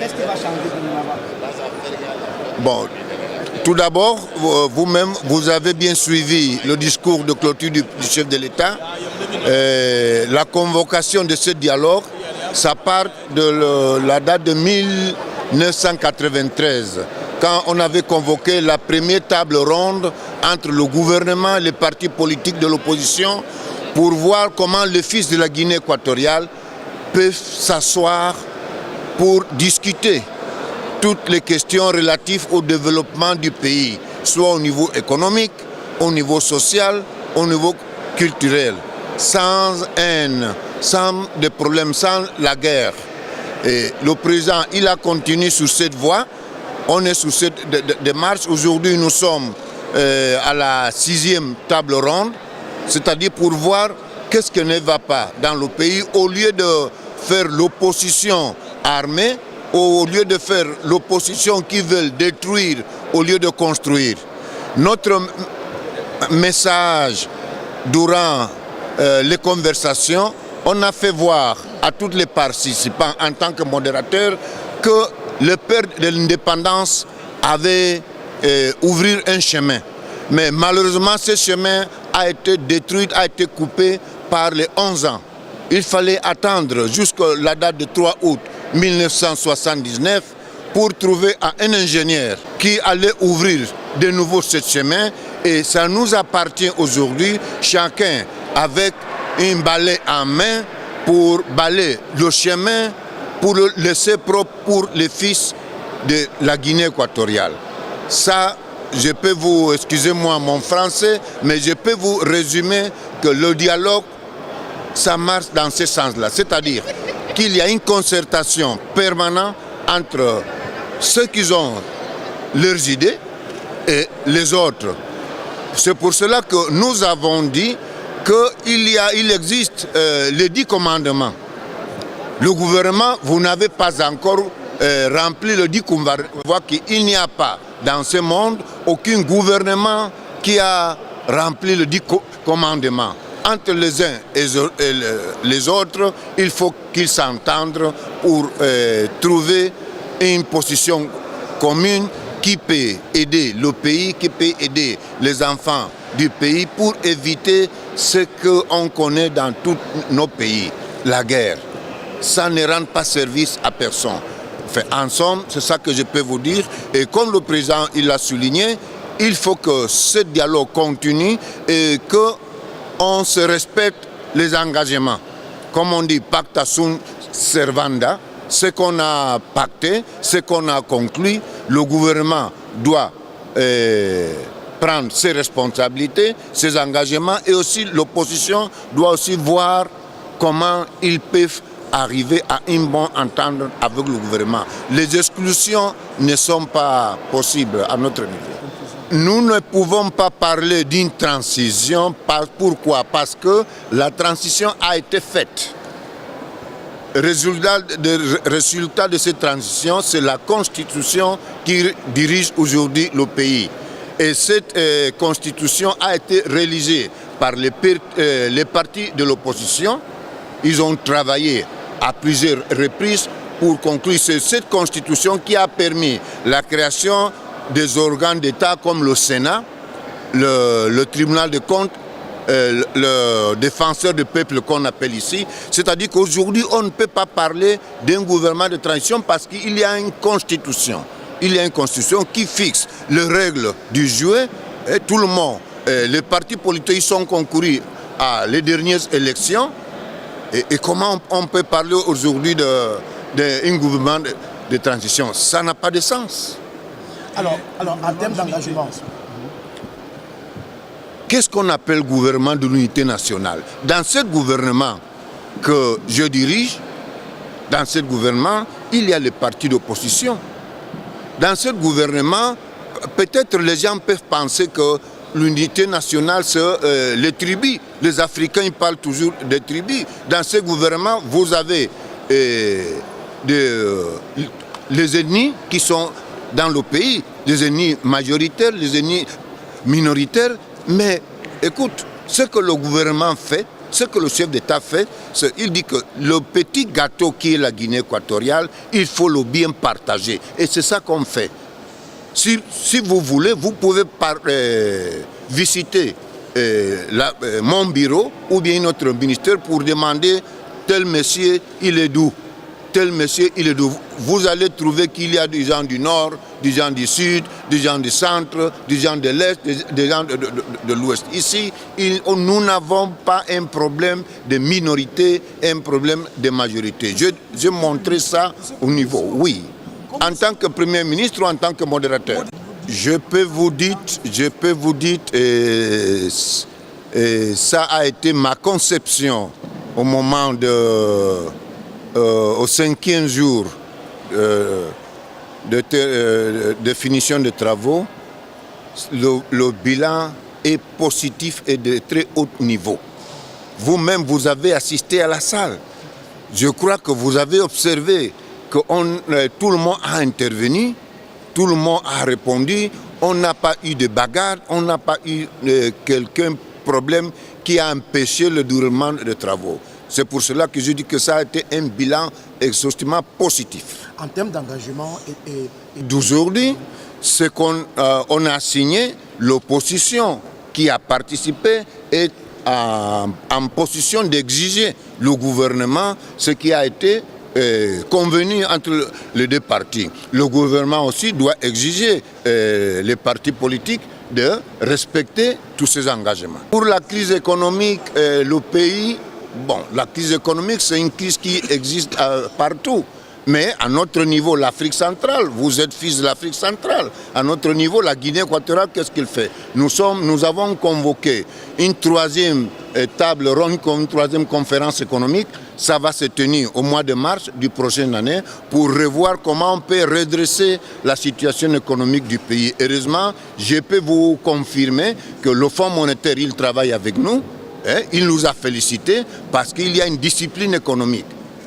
Qu'est-ce qui va changer pour Lunaba? Bon, tout d'abord, vous-même, vous avez bien suivi le discours de clôture du chef de l'État. La convocation de ce dialogue, ça part de la date de 1993, quand on avait convoqué la première table ronde entre le gouvernement et les partis politiques de l'opposition pour voir comment les fils de la Guinée équatoriale peuvent s'asseoir pour discuter toutes les questions relatives au développement du pays, soit au niveau économique, au niveau social, au niveau culturel, sans haine, sans des problèmes, sans la guerre. Et le président, il a continué sur cette voie. On est sur cette démarche. Aujourd'hui, nous sommes à la 6e table ronde, c'est-à-dire pour voir qu'est-ce qui ne va pas dans le pays, au lieu de faire l'opposition armée, au lieu de faire l'opposition qui veut détruire, au lieu de construire. Notre message durant les conversations, on a fait voir à tous les participants en tant que modérateur que le père de l'indépendance avait ouvert un chemin. Mais malheureusement, ce chemin a été détruit, a été coupé par les 11 ans. Il fallait attendre jusqu'à la date de 3 août 1979 pour trouver un ingénieur qui allait ouvrir de nouveau ce chemin. Et ça nous appartient aujourd'hui, chacun avec une balai en main pour balayer le chemin, pour le laisser propre pour les fils de la Guinée équatoriale. Ça, je peux vous, excusez-moi mon français, mais je peux vous résumer que le dialogue, ça marche dans ce sens-là. C'est-à-dire qu'il y a une concertation permanente entre ceux qui ont leurs idées et les autres. C'est pour cela que nous avons dit qu'il existe les 10 commandements. Le gouvernement, vous n'avez pas encore rempli le 10 commandements. Il n'y a pas dans ce monde aucun gouvernement qui a rempli le 10 commandements. Entre les uns et les autres, il faut qu'ils s'entendent pour trouver une position commune qui peut aider le pays, qui peut aider les enfants du pays pour éviter ce qu'on connaît dans tous nos pays, la guerre. Ça ne rend pas service à personne. Enfin, en somme, c'est ça que je peux vous dire. Et comme le président l'a souligné, il faut que ce dialogue continue et qu'on se respecte les engagements. Comme on dit, pacta sunt servanda, ce qu'on a pacté, ce qu'on a conclu, le gouvernement doit prendre ses responsabilités, ses engagements, et aussi l'opposition doit aussi voir comment ils peuvent arriver à une bonne entente avec le gouvernement. Les exclusions ne sont pas possibles à notre niveau. Nous ne pouvons pas parler d'une transition. Pourquoi? Parce que la transition a été faite. Résultat de cette transition, c'est la Constitution qui dirige aujourd'hui le pays. Et cette Constitution a été réalisée par les partis de l'opposition. Ils ont travaillé à plusieurs reprises pour conclure. C'est cette Constitution qui a permis la création des organes d'État comme le Sénat, le tribunal de comptes, le défenseur du peuple qu'on appelle ici. C'est-à-dire qu'aujourd'hui, on ne peut pas parler d'un gouvernement de transition parce qu'il y a une constitution. Il y a une constitution qui fixe les règles du jeu et tout le monde. Les partis politiques sont concourus à les dernières élections. Et comment on peut parler aujourd'hui d'un gouvernement de transition? Ça n'a pas de sens. Alors en termes d'engagement, qu'est-ce qu'on appelle gouvernement de l'unité nationale? Dans ce gouvernement que je dirige, dans ce gouvernement, il y a les partis d'opposition. Dans ce gouvernement, peut-être les gens peuvent penser que l'unité nationale, c'est les tribus. Les Africains ils parlent toujours des tribus. Dans ce gouvernement, vous avez les ennemis qui sont dans le pays, les ennemis majoritaires, les ennemis minoritaires. Mais écoute, ce que le gouvernement fait, Ce que le chef d'État fait, c'est qu'il dit que le petit gâteau qui est la Guinée équatoriale, il faut le bien partager. Et c'est ça qu'on fait. Si vous voulez, vous pouvez visiter mon bureau ou bien notre ministère pour demander tel monsieur, il est d'où? Tel monsieur, il est d'où? Vous allez trouver qu'il y a des gens du nord, des gens du sud, des gens du centre, des gens de l'est, des gens de l'ouest. Ici, nous n'avons pas un problème de minorité, un problème de majorité. Je montrais ça au niveau, oui. En tant que Premier ministre ou en tant que modérateur? Je peux vous dire, ça a été ma conception au moment au 5e jour de finition de travaux. Le bilan est positif et de très haut niveau. Vous-même, vous avez assisté à la salle. Je crois que vous avez observé que tout le monde a intervenu, tout le monde a répondu, on n'a pas eu de bagarre, on n'a pas eu quelqu'un problème qui a empêché le déroulement des travaux. C'est pour cela que je dis que ça a été un bilan exhaustivement positif. En termes d'engagement d'aujourd'hui, ce qu'on a signé, l'opposition qui a participé est en position d'exiger le gouvernement ce qui a été convenu entre les deux partis. Le gouvernement aussi doit exiger les partis politiques de respecter tous ces engagements. Pour la crise économique, le pays, la crise économique, c'est une crise qui existe partout. Mais à notre niveau, l'Afrique centrale, vous êtes fils de l'Afrique centrale. À notre niveau, la Guinée équatoriale, qu'est-ce qu'il fait? Nous avons convoqué une troisième table ronde, une troisième conférence économique. Ça va se tenir au mois de mars du prochaine année pour revoir comment on peut redresser la situation économique du pays. Heureusement, je peux vous confirmer que le Fonds monétaire, il travaille avec nous. Il nous a félicités parce qu'il y a une discipline économique.